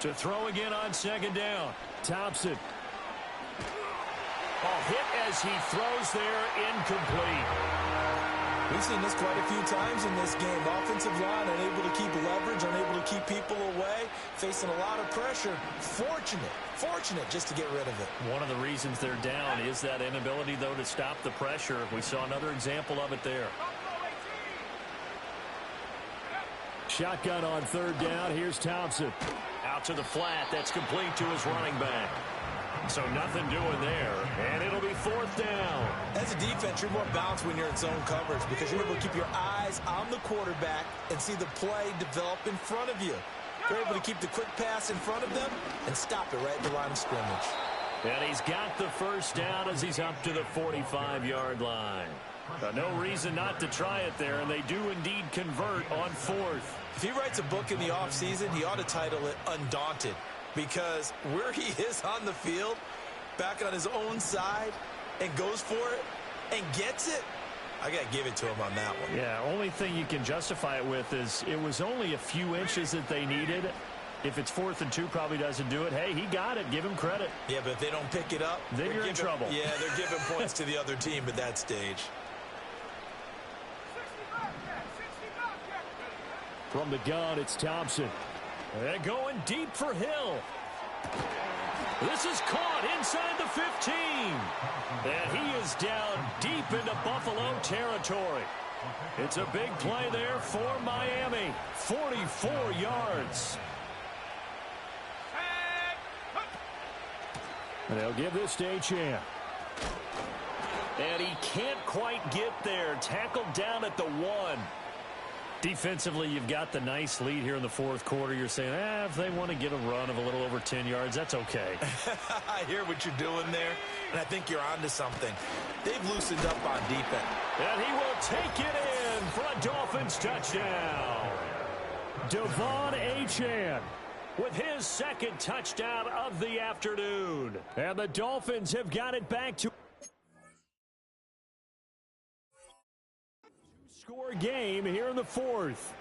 To throw again on 2nd down. Thompson. Hit as he throws there, incomplete. We've seen this quite a few times in this game. Offensive line unable to keep leverage, unable to keep people away, facing a lot of pressure. Fortunate just to get rid of it. One of the reasons they're down is that inability, though, to stop the pressure. We saw another example of it there. Shotgun on third down. Here's Thompson. Out to the flat. That's complete to his running back. So nothing doing there, and it'll be fourth down. As a defense, you're more balanced when you're in zone coverage because you're able to keep your eyes on the quarterback and see the play develop in front of you. You're able to keep the quick pass in front of them and stop it right at the line of scrimmage. And he's got the first down as he's up to the 45-yard line. No reason not to try it there, and they do indeed convert on fourth. If he writes a book in the offseason, he ought to title it Undaunted. Because where he is on the field, back on his own side, and goes for it, and gets it, I got to give it to him on that one. Yeah, only thing you can justify it with is it was only a few inches that they needed. If it's 4th and 2, probably doesn't do it. Hey, he got it. Give him credit. Yeah, but if they don't pick it up, then you're in trouble. Yeah, they're giving points to the other team at that stage. From the gun, it's Thompson. They're going deep for Hill. This is caught inside the 15. And he is down deep into Buffalo territory. It's a big play there for Miami. 44 yards. And they'll give this to Achane. And he can't quite get there. Tackled down at the 1. Defensively, you've got the nice lead here in the fourth quarter. You're saying, if they want to get a run of a little over 10 yards, that's okay. I hear what you're doing there, and I think you're onto something. They've loosened up on defense. And he will take it in for a Dolphins touchdown. Devon Achane with his second touchdown of the afternoon. And the Dolphins have got it back to score game here in the fourth.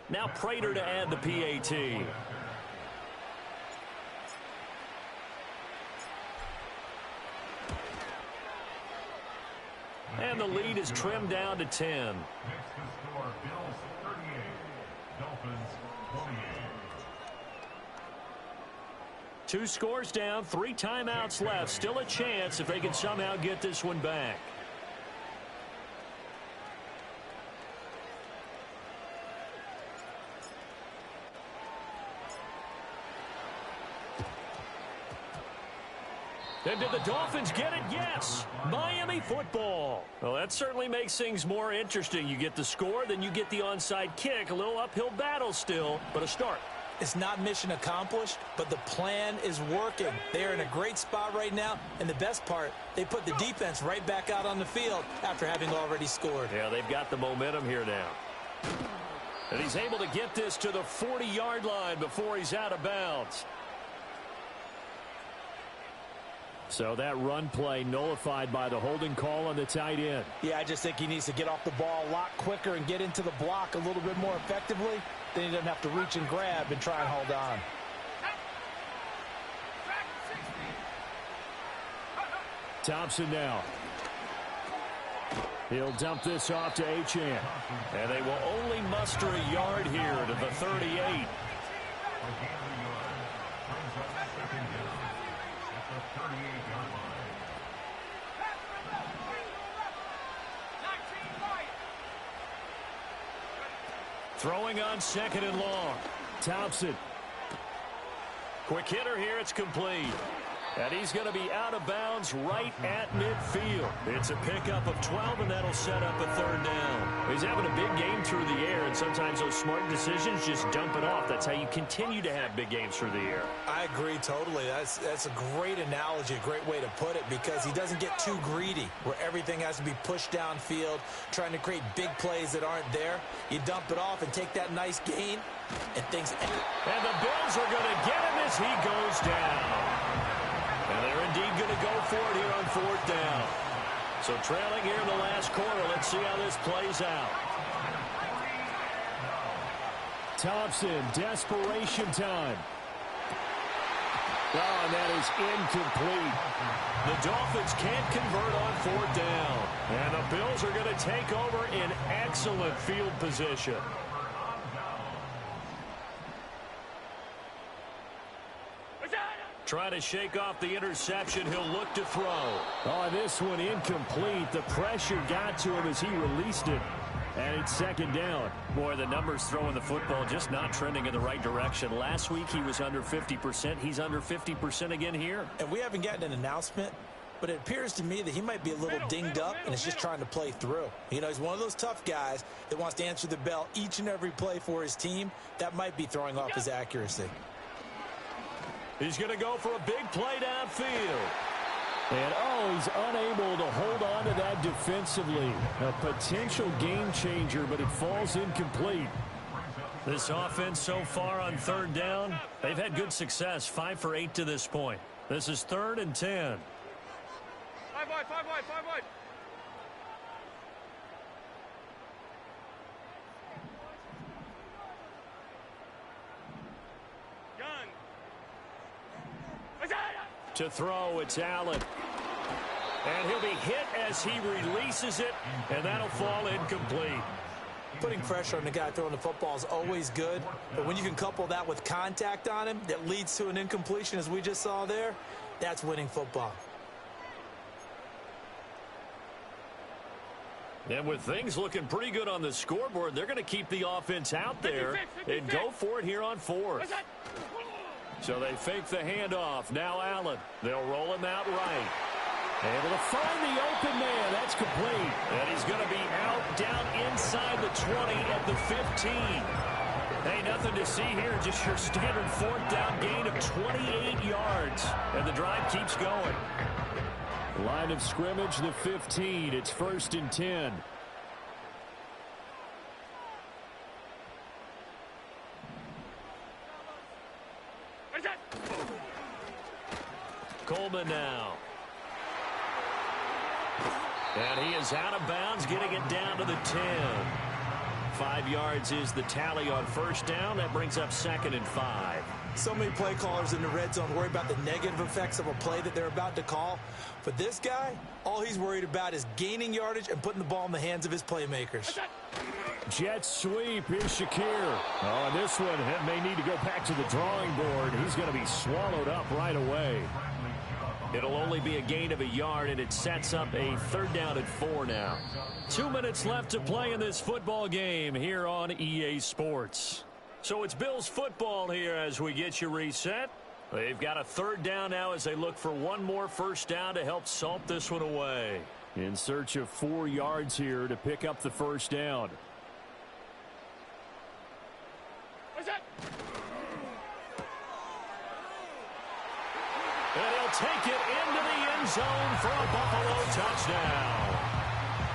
Now Prater to add the PAT. And the lead is trimmed down to 10. Next to score, Bills 38, Dolphins 28. 2 scores down, 3 timeouts left. Still a chance if they can somehow get this one back. And did the Dolphins get it? Yes. Miami football. Well, that certainly makes things more interesting. You get the score, then you get the onside kick. A little uphill battle still, but a start. It's not mission accomplished, but the plan is working. They are in a great spot right now, and the best part, they put the defense right back out on the field after having already scored. Yeah, they've got the momentum here now. And he's able to get this to the 40-yard line before he's out of bounds. So that run play nullified by the holding call on the tight end. Yeah, I just think he needs to get off the ball a lot quicker and get into the block a little bit more effectively. Then he doesn't have to reach and grab and try and hold on. Thompson now. He'll dump this off to Achane. And they will only muster a yard here to the 38. Throwing on 2nd and long. Thompson. Quick hitter here. It's complete. And he's going to be out of bounds right at midfield. It's a pickup of 12, and that'll set up a 3rd down. He's having a big game through the air, and sometimes those smart decisions just dump it off. That's how you continue to have big games through the air. I agree totally. That's a great analogy, a great way to put it, because he doesn't get too greedy where everything has to be pushed downfield, trying to create big plays that aren't there. You dump it off and take that nice gain, and things... And the Bills are going to get him as he goes down. And they're indeed going to go for it here on 4th down. So trailing here in the last quarter. Let's see how this plays out. Thompson, desperation time. Oh, and that is incomplete. The Dolphins can't convert on 4th down. And the Bills are going to take over in excellent field position. Trying to shake off the interception. He'll look to throw. Oh, this one incomplete. The pressure got to him as he released it. And it's 2nd down. Boy, the numbers throwing the football just not trending in the right direction. Last week he was under 50%. He's under 50% again here. And we haven't gotten an announcement, but it appears to me that he might be a little dinged up and is just trying to play through. You know, he's one of those tough guys that wants to answer the bell each and every play for his team. That might be throwing off his accuracy. He's going to go for a big play downfield. And, he's unable to hold on to that defensively. A potential game changer, but it falls incomplete. This offense so far on 3rd down, they've had good success, 5 for 8 to this point. This is 3rd and 10. 5 wide, 5 wide, 5 wide. To throw, it's Allen. And he'll be hit as he releases it, and that'll fall incomplete. Putting pressure on the guy throwing the football is always good, but when you can couple that with contact on him that leads to an incompletion, as we just saw there, that's winning football. And with things looking pretty good on the scoreboard, they're going to keep the offense out there and go for it here on 4th. So they fake the handoff. Now Allen. They'll roll him out right. Able to find the open man. That's complete. And he's going to be out down inside the 20 at the 15. Hey, nothing to see here. Just your standard 4th down gain of 28 yards. And the drive keeps going. Line of scrimmage, the 15. It's 1st and 10. Coleman now. And he is out of bounds, getting it down to the 10. 5 yards is the tally on 1st down. That brings up 2nd and 5. So many play callers in the red zone worry about the negative effects of a play that they're about to call. For this guy, all he's worried about is gaining yardage and putting the ball in the hands of his playmakers. Jet sweep. Here's Shakir. Oh, and this one may need to go back to the drawing board. He's going to be swallowed up right away. It'll only be a gain of a yard, and it sets up a 3rd down and 4 now. 2 minutes left to play in this football game here on EA Sports. So it's Bills football here as we get you reset. They've got a 3rd down now as they look for one more 1st down to help salt this one away. In search of 4 yards here to pick up the 1st down. And he'll take it into the end zone for a Buffalo touchdown.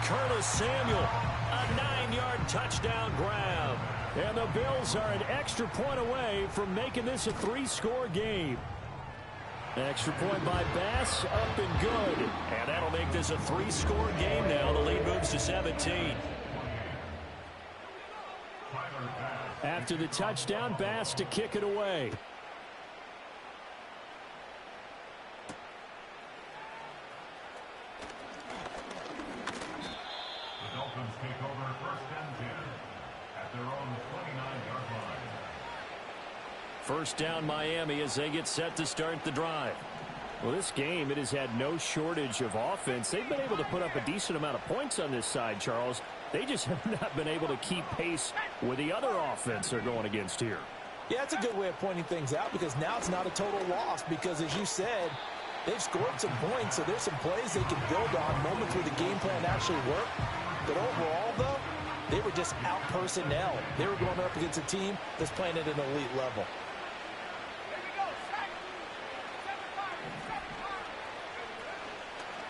Curtis Samuel, a 9-yard touchdown grab. And the Bills are an extra point away from making this a 3-score game. Extra point by Bass, up and good. And that'll make this a 3-score game now. The lead moves to 17. After the touchdown, Bass to kick it away. The Dolphins take over 1st and 10 at their own 29-yard line. 1st down Miami as they get set to start the drive. Well, this game, it has had no shortage of offense. They've been able to put up a decent amount of points on this side, Charles. They just have not been able to keep pace with the other offense they're going against here. Yeah, that's a good way of pointing things out because now it's not a total loss because, as you said, they've scored some points, so there's some plays they can build on, moments where the game plan actually worked. But overall, though, they were just out personnel. They were going up against a team that's playing at an elite level.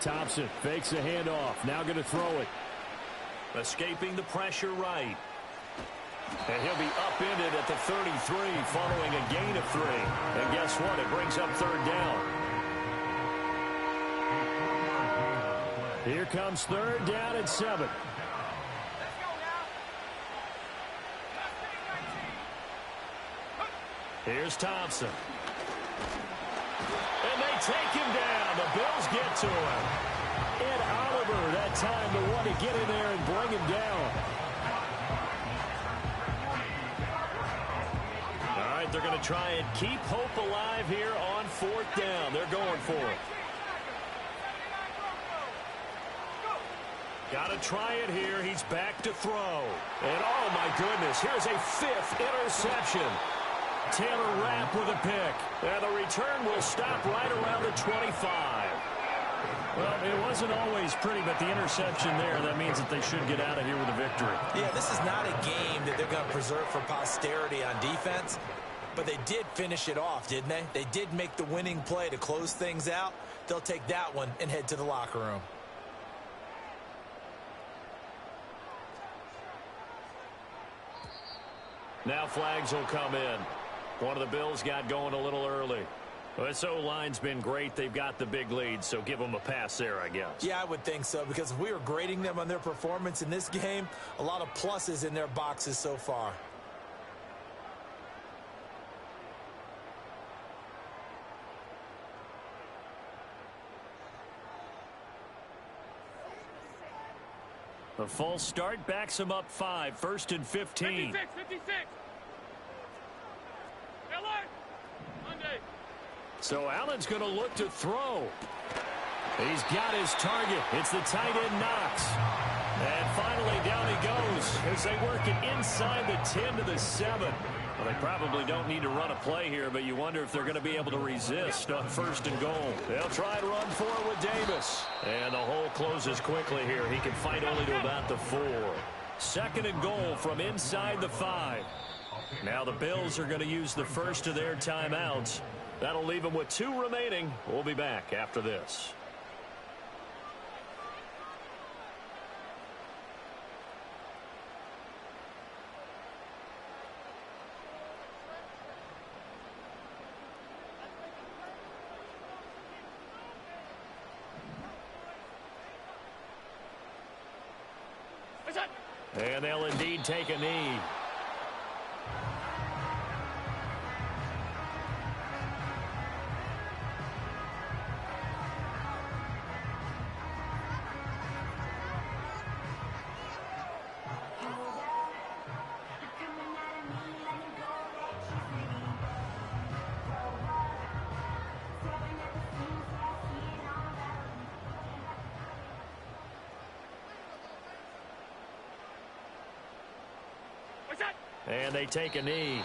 Thompson fakes a handoff. Now going to throw it. Escaping the pressure right. And he'll be upended at the 33 following a gain of 3. And guess what? It brings up 3rd down. Here comes 3rd down and 7. Here's Thompson. And they take him down. The Bills get to him. Ed Oliver, that time the one to get in there and bring him down. All right, they're going to try and keep hope alive here on 4th down. They're going for it. Got to try it here. He's back to throw. And, oh, my goodness, here's a 5th interception. Taylor Rapp with a pick. And the return will stop right around the 25. Well, it wasn't always pretty, but the interception there, that means that they should get out of here with a victory. Yeah, this is not a game that they're going to preserve for posterity on defense, but they did finish it off, didn't they? They did make the winning play to close things out. They'll take that one and head to the locker room. Now flags will come in. One of the Bills got going a little early. Well, this O-line's been great. They've got the big lead, so give them a pass there, I guess. Yeah, I would think so, because if we were grading them on their performance in this game, a lot of pluses in their boxes so far. The false start backs them up 5, 1st and 15. 56, 56. Monday. So Allen's going to look to throw. He's got his target. It's the tight end Knox. And finally down he goes as they work it inside the 10 to the 7. Well, they probably don't need to run a play here, but you wonder if they're going to be able to resist on 1st and goal. They'll try and run for it with Davis. And the hole closes quickly here. He can fight only to about the 4. 2nd and goal from inside the 5. Now the Bills are going to use the first of their timeouts. That'll leave them with 2 remaining. We'll be back after this. And they'll indeed take a knee. And they take a knee.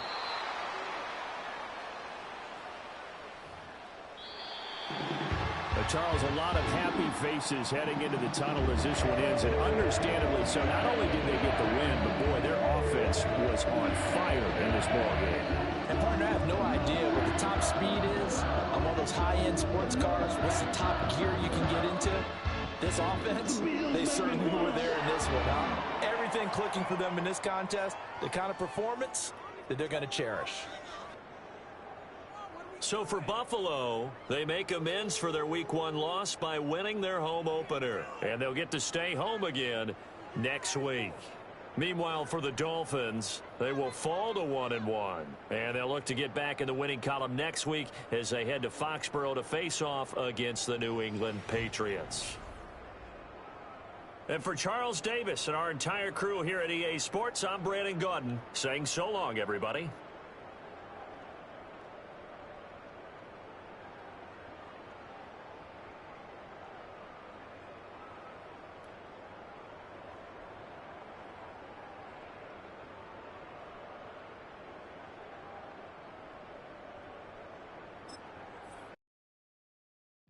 Charles, a lot of happy faces heading into the tunnel as this one ends, and understandably so. Not only did they get the win, but boy, their offense was on fire in this ball game. And partner, I have no idea what the top speed is on one of those high-end sports cars. What's the top gear you can get into? This offense, they certainly were there in this one, huh? Everything clicking for them in this contest, the kind of performance that they're going to cherish. So for Buffalo, they make amends for their Week 1 loss by winning their home opener. And they'll get to stay home again next week. Meanwhile, for the Dolphins, they will fall to 1-1. And they'll look to get back in the winning column next week as they head to Foxborough to face off against the New England Patriots. And for Charles Davis and our entire crew here at EA Sports, I'm Brandon Gaudin saying so long, everybody.